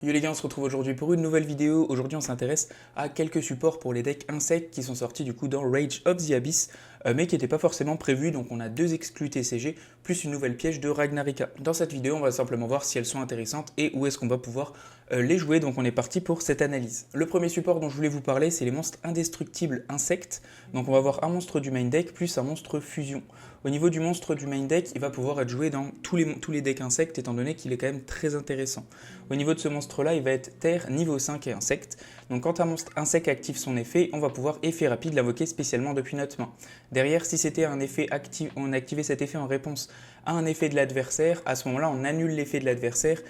Yo les gars, on se retrouve aujourd'hui pour une nouvelle vidéo. Aujourd'hui on s'intéresse à quelques supports pour les decks insectes qui sont sortis du coup dans Rage of the Abyss, mais qui n'étaient pas forcément prévus. Donc on a deux exclus TCG plus une nouvelle piège de Ragnarika. Dans cette vidéo on va simplement voir si elles sont intéressantes et où est-ce qu'on va pouvoir les jouer. Donc on est parti pour cette analyse. Le premier support dont je voulais vous parler, c'est les monstres indestructibles insectes. Donc on va avoir un monstre du main deck plus un monstre fusion. Au niveau du monstre du main deck, il va pouvoir être joué dans tous les decks insectes étant donné qu'il est quand même très intéressant. Au niveau de ce monstre-là, il va être terre, niveau 5 et insecte. Donc quand un monstre insecte active son effet, on va pouvoir effet rapide l'invoquer spécialement depuis notre main. Derrière, si c'était un effet actif, on activait cet effet en réponse à un effet de l'adversaire, à ce moment-là, on annule l'effet de l'adversaire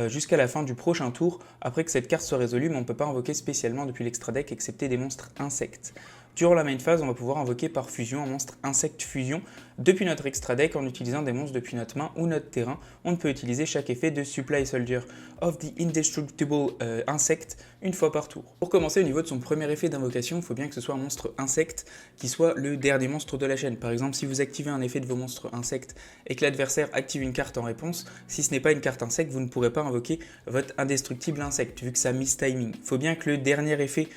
jusqu'à la fin du prochain tour, après que cette carte soit résolue, mais on ne peut pas invoquer spécialement depuis l'extra deck, excepté des monstres insectes. Durant la main phase, on va pouvoir invoquer par fusion un monstre insecte fusion depuis notre extra deck en utilisant des monstres depuis notre main ou notre terrain. On ne peut utiliser chaque effet de Supply Soldier of the Indestructible Insect une fois par tour. Pour commencer, au niveau de son premier effet d'invocation, il faut bien que ce soit un monstre insecte qui soit le dernier monstre de la chaîne. Par exemple, si vous activez un effet de vos monstres insectes et que l'adversaire active une carte en réponse, si ce n'est pas une carte insecte, vous ne pourrez pas invoquer votre indestructible insecte vu que ça miss timing. Il faut bien que le dernier effet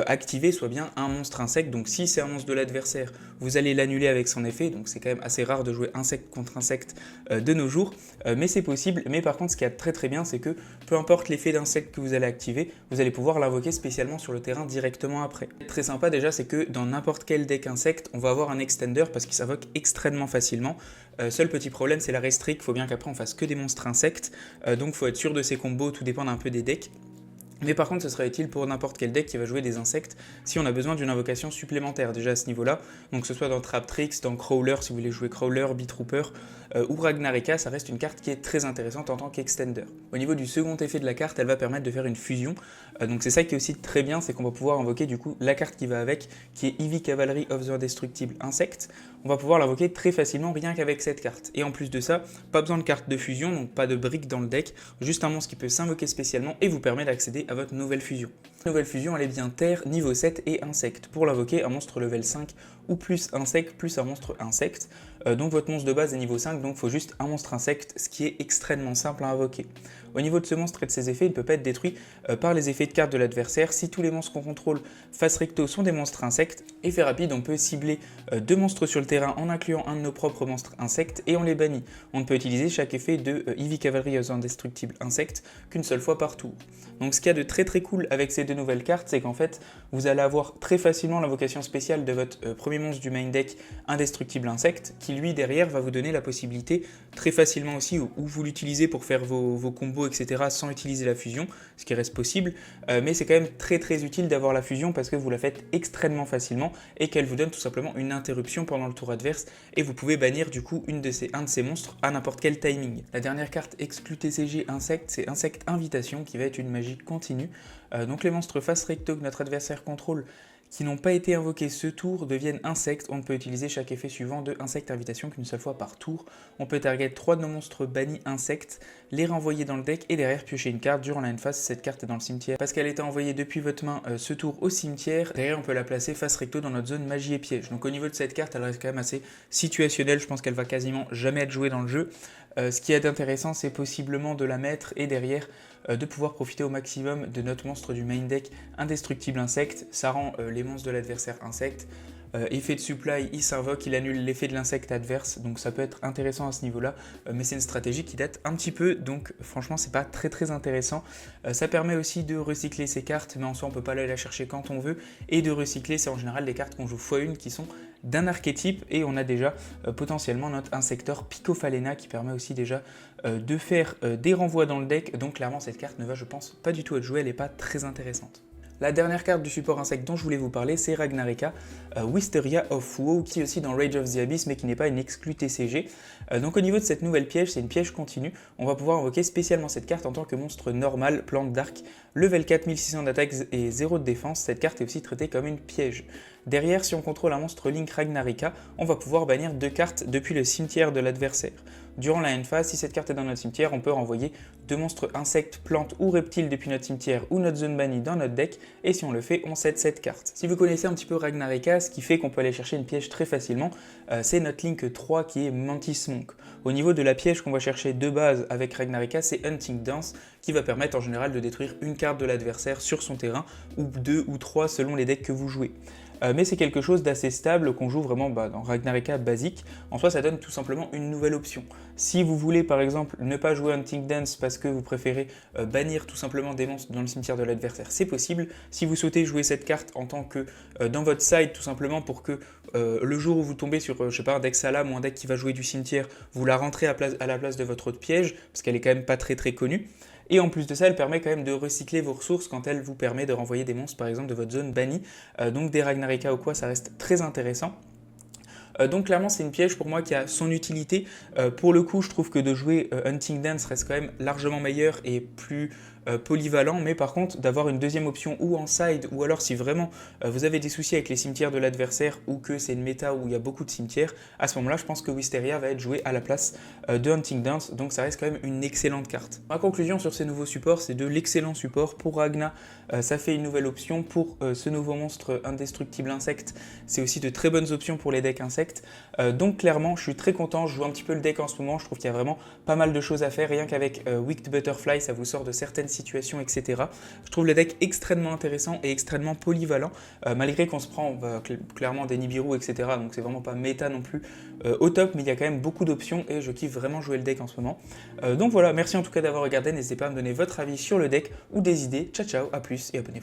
activé soit bien un monstre insecte. Donc si c'est un monstre de l'adversaire, vous allez l'annuler avec son effet. Donc c'est quand même assez rare de jouer insecte contre insecte de nos jours, mais c'est possible. Mais par contre, ce qui est très bien, c'est que peu importe l'effet d'insecte que vous allez activer, vous allez pouvoir l'invoquer spécialement sur le terrain directement après. Très sympa déjà, c'est que dans n'importe quel deck insecte, on va avoir un extender parce qu'il s'invoque extrêmement facilement. Seul petit problème, c'est la restrict. Il faut bien qu'après on fasse que des monstres insectes, donc il faut être sûr de ses combos, tout dépend un peu des decks. Mais par contre, ce sera utile pour n'importe quel deck qui va jouer des insectes si on a besoin d'une invocation supplémentaire déjà à ce niveau-là. Donc que ce soit dans Traptrix, dans Crawler si vous voulez jouer Crawler, Beetrooper ou Ragnarika, ça reste une carte qui est très intéressante en tant qu'extender. Au niveau du second effet de la carte, elle va permettre de faire une fusion. Donc c'est ça qui est aussi très bien, c'est qu'on va pouvoir invoquer du coup la carte qui va avec, qui est Heavy Cavalry of the Indestructible Insect. On va pouvoir l'invoquer très facilement rien qu'avec cette carte. Et en plus de ça, pas besoin de carte de fusion, donc pas de briques dans le deck, juste un monstre qui peut s'invoquer spécialement et vous permet d'accéder à votre nouvelle fusion. Nouvelle fusion, elle est bien terre, niveau 7 et insecte. Pour l'invoquer, un monstre level 5 ou plus insecte plus un monstre insecte. Donc votre monstre de base est niveau 5, donc il faut juste un monstre insecte, ce qui est extrêmement simple à invoquer. Au niveau de ce monstre et de ses effets, il ne peut pas être détruit par les effets de carte de l'adversaire. Si tous les monstres qu'on contrôle face recto sont des monstres insectes, effet rapide, on peut cibler deux monstres sur le terrain en incluant un de nos propres monstres insectes et on les bannit. On ne peut utiliser chaque effet de Heavy Cavalry of the Indestructible Insect qu'une seule fois par tour. Donc ce qu'il y a de très cool avec ces deux nouvelles cartes, c'est qu'en fait, vous allez avoir très facilement l'invocation spéciale de votre premier monstre du main deck Indestructible Insect, qui lui derrière va vous donner la possibilité très facilement aussi, où vous l'utilisez pour faire vos combos, etc. sans utiliser la fusion, ce qui reste possible, mais c'est quand même très utile d'avoir la fusion parce que vous la faites extrêmement facilement et qu'elle vous donne tout simplement une interruption pendant le tour adverse et vous pouvez bannir du coup un de ces monstres à n'importe quel timing. La dernière carte exclue TCG Insect, c'est Insect Invitation qui va être une magie continue. Donc les monstres face recto que notre adversaire contrôle qui n'ont pas été invoqués ce tour deviennent insectes. On ne peut utiliser chaque effet suivant de Insect Invitation qu'une seule fois par tour. On peut target 3 de nos monstres bannis insectes, les renvoyer dans le deck et derrière piocher une carte. Durant la end phase, cette carte est dans le cimetière. Parce qu'elle était envoyée depuis votre main ce tour au cimetière, derrière on peut la placer face recto dans notre zone magie et piège. Donc au niveau de cette carte, elle reste quand même assez situationnelle. Je pense qu'elle va quasiment jamais être jouée dans le jeu. Ce qui est intéressant, c'est possiblement de la mettre et derrière de pouvoir profiter au maximum de notre monstre du main deck Indestructible Insect. Ça rend les monstres de l'adversaire insectes. Effet de supply, il s'invoque, il annule l'effet de l'insecte adverse, donc ça peut être intéressant à ce niveau-là, mais c'est une stratégie qui date un petit peu, donc franchement c'est pas très intéressant. Ça permet aussi de recycler ses cartes, mais en soi on peut pas aller la chercher quand on veut, et de recycler, c'est en général des cartes qu'on joue x1 qui sont d'un archétype, et on a déjà potentiellement notre insecteur Picophalena qui permet aussi déjà de faire des renvois dans le deck, donc clairement cette carte ne va je pense pas du tout être jouée, elle n'est pas très intéressante. La dernière carte du support insecte dont je voulais vous parler, c'est Ragnarika, Wisteria of Woe, qui est aussi dans Rage of the Abyss, mais qui n'est pas une exclue TCG. Donc au niveau de cette nouvelle piège, c'est une piège continue. On va pouvoir invoquer spécialement cette carte en tant que monstre normal, plante d'arc, level 4, 1600 d'attaque et 0 de défense, cette carte est aussi traitée comme une piège. Derrière, si on contrôle un monstre Link Ragnarika, on va pouvoir bannir 2 cartes depuis le cimetière de l'adversaire. Durant la end phase, si cette carte est dans notre cimetière, on peut renvoyer 2 monstres insectes, plantes ou reptiles depuis notre cimetière ou notre zone bannie dans notre deck, et si on le fait, on cède cette carte. Si vous connaissez un petit peu Ragnarika, ce qui fait qu'on peut aller chercher une piège très facilement, c'est notre Link 3 qui est Mantis Monk. Au niveau de la piège qu'on va chercher de base avec Ragnarika, c'est Hunting Dance, qui va permettre en général de détruire une carte de l'adversaire sur son terrain, ou 2 ou 3 selon les decks que vous jouez. Mais c'est quelque chose d'assez stable qu'on joue vraiment dans Ragnarika basique. En soi, ça donne tout simplement une nouvelle option. Si vous voulez par exemple ne pas jouer Hunting Dance parce que vous préférez bannir tout simplement des monstres dans le cimetière de l'adversaire, c'est possible. Si vous souhaitez jouer cette carte en tant que dans votre side, tout simplement pour que le jour où vous tombez sur je sais pas, un deck Salam ou un deck qui va jouer du cimetière, vous la rentrez à la place de votre autre piège, parce qu'elle est quand même pas très connue. Et en plus de ça, elle permet quand même de recycler vos ressources quand elle vous permet de renvoyer des monstres par exemple de votre zone bannie. Donc des Ragnarika ou quoi, ça reste très intéressant. Donc clairement c'est une piège pour moi qui a son utilité. Pour le coup je trouve que de jouer Hunting Dance reste quand même largement meilleur et plus polyvalent, mais par contre d'avoir une deuxième option ou en side, ou alors si vraiment vous avez des soucis avec les cimetières de l'adversaire ou que c'est une méta où il y a beaucoup de cimetières, à ce moment là je pense que Wisteria va être joué à la place de Hunting Dance, donc ça reste quand même une excellente carte. Ma conclusion sur ces nouveaux supports, c'est de l'excellent support. Pour Ragna, ça fait une nouvelle option. Pour ce nouveau monstre indestructible insecte, c'est aussi de très bonnes options pour les decks insectes. Donc clairement je suis très content, je joue un petit peu le deck en ce moment, je trouve qu'il y a vraiment pas mal de choses à faire, rien qu'avec Wicked Butterfly ça vous sort de certaines situations, etc. Je trouve le deck extrêmement intéressant et extrêmement polyvalent, malgré qu'on se prend clairement des Nibiru, etc. Donc c'est vraiment pas méta non plus au top, mais il y a quand même beaucoup d'options et je kiffe vraiment jouer le deck en ce moment. Donc voilà, merci en tout cas d'avoir regardé, n'hésitez pas à me donner votre avis sur le deck ou des idées. Ciao ciao, à plus et abonnez-vous.